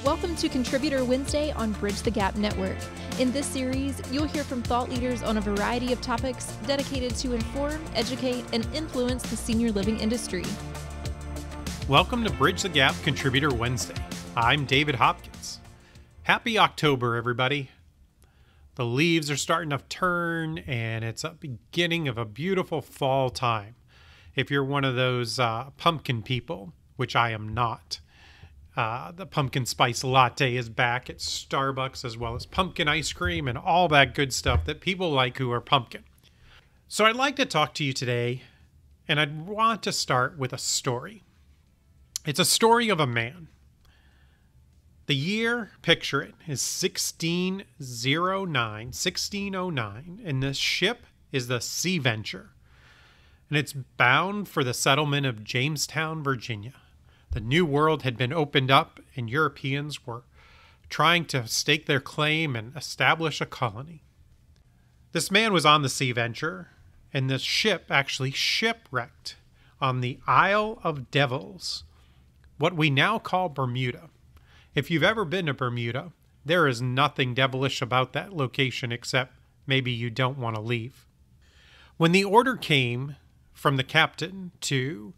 Welcome to Contributor Wednesday on Bridge the Gap Network. In this series, you'll hear from thought leaders on a variety of topics dedicated to inform, educate, and influence the senior living industry. Welcome to Bridge the Gap Contributor Wednesday. I'm David Hopkins. Happy October, everybody. The leaves are starting to turn, and it's a beginning of a beautiful fall time. If you're one of those pumpkin people, which I am not, the pumpkin spice latte is back at Starbucks, as well as pumpkin ice cream and all that good stuff that people like who are pumpkin. So I'd like to talk to you today, and I'd want to start with a story. It's a story of a man. The year, picture it, is 1609, and this ship is the Sea Venture, and it's bound for the settlement of Jamestown, Virginia. The New World had been opened up, and Europeans were trying to stake their claim and establish a colony. This man was on the Sea Venture, and the ship actually shipwrecked on the Isle of Devils, what we now call Bermuda. If you've ever been to Bermuda, there is nothing devilish about that location except maybe you don't want to leave. When the order came from the captain to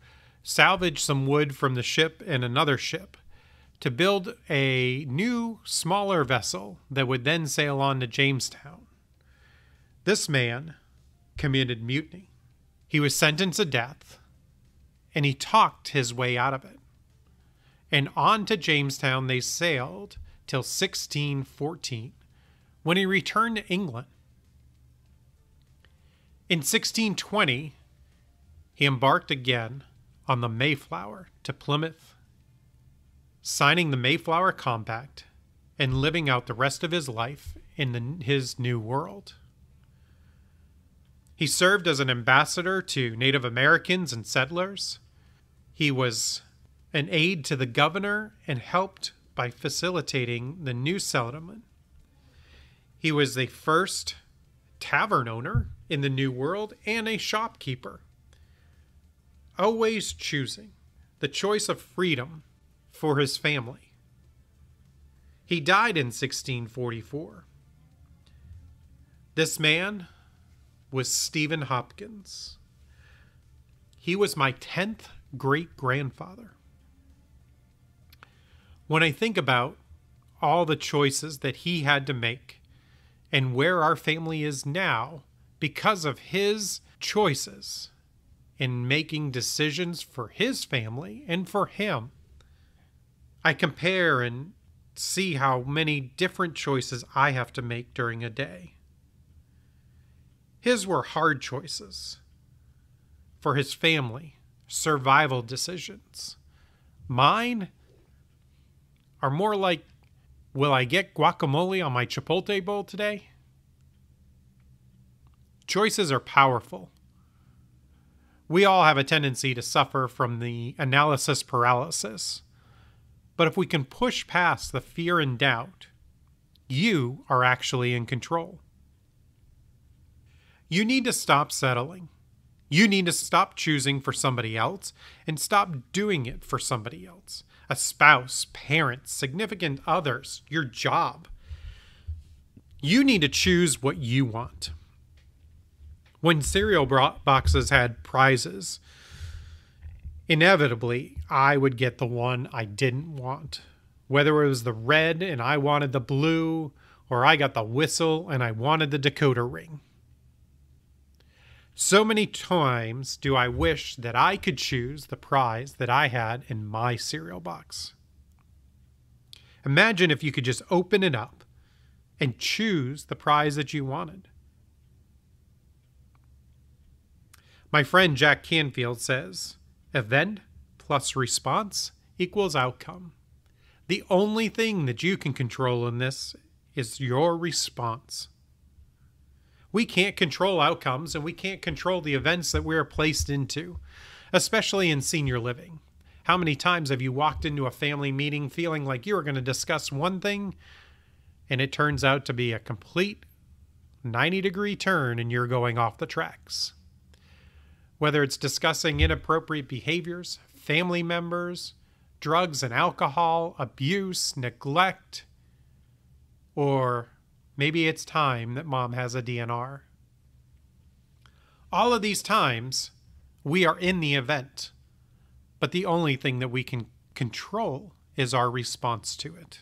salvage some wood from the ship and another ship to build a new, smaller vessel that would then sail on to Jamestown, this man committed mutiny. He was sentenced to death, and he talked his way out of it. And on to Jamestown they sailed till 1614, when he returned to England. In 1620, he embarked again on the Mayflower to Plymouth, signing the Mayflower Compact and living out the rest of his life in his new world. He served as an ambassador to Native Americans and settlers. He was an aide to the governor and helped by facilitating the new settlement. He was the first tavern owner in the New World and a shopkeeper, always choosing the choice of freedom for his family. He died in 1644. This man was David Hopkins. He was my 10th great-grandfather. When I think about all the choices that he had to make and where our family is now because of his choices in making decisions for his family and for him, I compare and see how many different choices I have to make during a day. His were hard choices for his family, survival decisions. Mine are more like, will I get guacamole on my Chipotle bowl today? Choices are powerful. We all have a tendency to suffer from the analysis paralysis. But if we can push past the fear and doubt, you are actually in control. You need to stop settling. You need to stop choosing for somebody else and stop doing it for somebody else. A spouse, parents, significant others, your job. You need to choose what you want. When cereal boxes had prizes, inevitably, I would get the one I didn't want. Whether it was the red and I wanted the blue, or I got the whistle and I wanted the decoder ring. So many times do I wish that I could choose the prize that I had in my cereal box. Imagine if you could just open it up and choose the prize that you wanted. My friend Jack Canfield says, event plus response equals outcome. The only thing that you can control in this is your response. We can't control outcomes, and we can't control the events that we are placed into, especially in senior living. How many times have you walked into a family meeting feeling like you were going to discuss one thing, and it turns out to be a complete 90-degree turn and you're going off the tracks? Whether it's discussing inappropriate behaviors, family members, drugs and alcohol, abuse, neglect, or maybe it's time that mom has a DNR. All of these times, we are in the event, but the only thing that we can control is our response to it.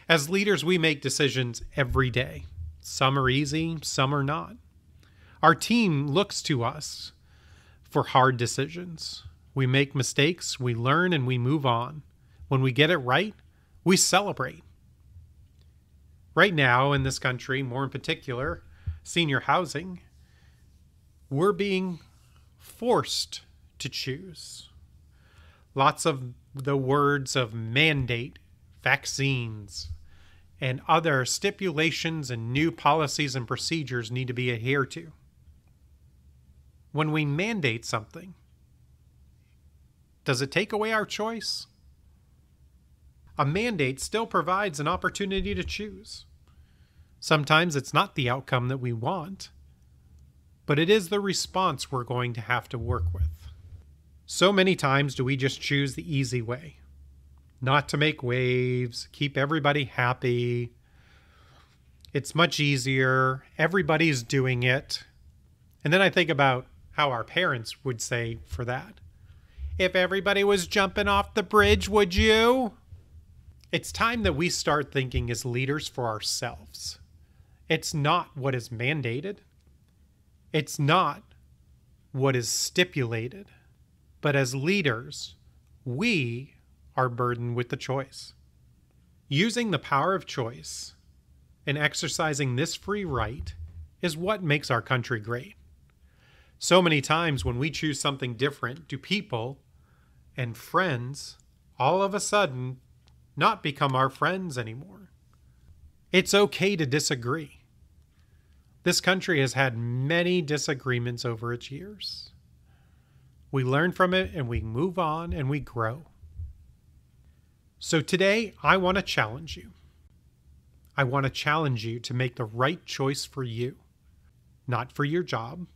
As leaders, we make decisions every day. Some are easy, some are not. Our team looks to us for hard decisions. We make mistakes, we learn, and we move on. When we get it right, we celebrate. Right now in this country, more in particular, senior housing, we're being forced to choose. Lots of the words of mandate, vaccines, and other stipulations and new policies and procedures need to be adhered to. When we mandate something, does it take away our choice? A mandate still provides an opportunity to choose. Sometimes it's not the outcome that we want, but it is the response we're going to have to work with. So many times do we just choose the easy way. Not to make waves, keep everybody happy. It's much easier. Everybody's doing it. And then I think about how our parents would say for that. If everybody was jumping off the bridge, would you? It's time that we start thinking as leaders for ourselves. It's not what is mandated. It's not what is stipulated. But as leaders, we are burdened with the choice. Using the power of choice and exercising this free right is what makes our country great. So many times when we choose something different, do people and friends all of a sudden not become our friends anymore? It's okay to disagree. This country has had many disagreements over its years. We learn from it and we move on and we grow. So today, I want to challenge you. I want to challenge you to make the right choice for you, not for your job,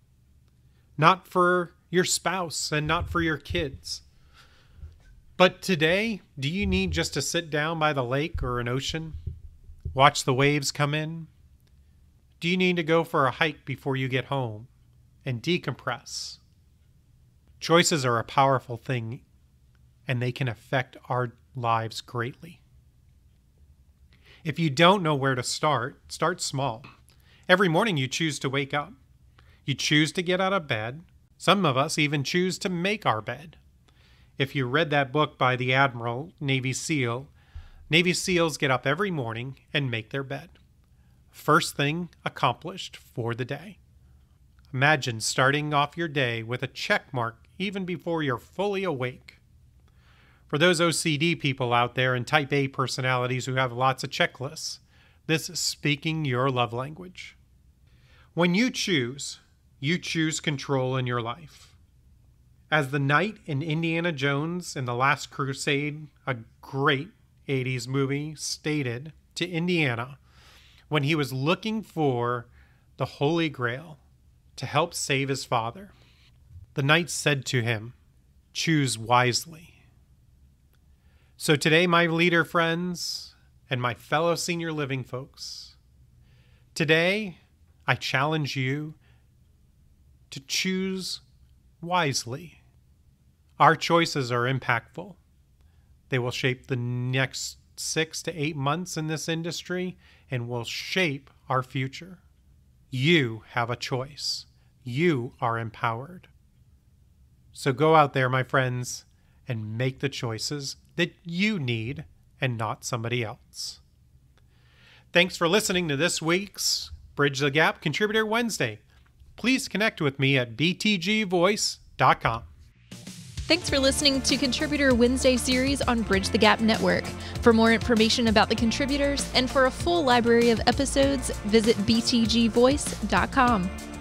not for your spouse, and not for your kids. But today, do you need just to sit down by the lake or an ocean, watch the waves come in? Do you need to go for a hike before you get home and decompress? Choices are a powerful thing, and they can affect our lives greatly. If you don't know where to start small. Every morning you choose to wake up. You choose to get out of bed. Some of us even choose to make our bed. If you read that book by the Admiral, Navy SEAL, Navy SEALs get up every morning and make their bed. First thing accomplished for the day. Imagine starting off your day with a check mark even before you're fully awake. For those OCD people out there and type A personalities who have lots of checklists, this is speaking your love language. When you choose control in your life. As the knight in Indiana Jones in The Last Crusade, a great 80s movie, stated to Indiana when he was looking for the Holy Grail to help save his father. The knight said to him, "Choose wisely." So today, my leader friends and my fellow senior living folks, today I challenge you to choose wisely. Our choices are impactful. They will shape the next 6 to 8 months in this industry and will shape our future. You have a choice. You are empowered. So go out there, my friends, and make the choices that you need and not somebody else. Thanks for listening to this week's Bridge the Gap Contributor Wednesday. Please connect with me at btgvoice.com. Thanks for listening to Contributor Wednesday series on Bridge the Gap Network. For more information about the contributors and for a full library of episodes, visit btgvoice.com.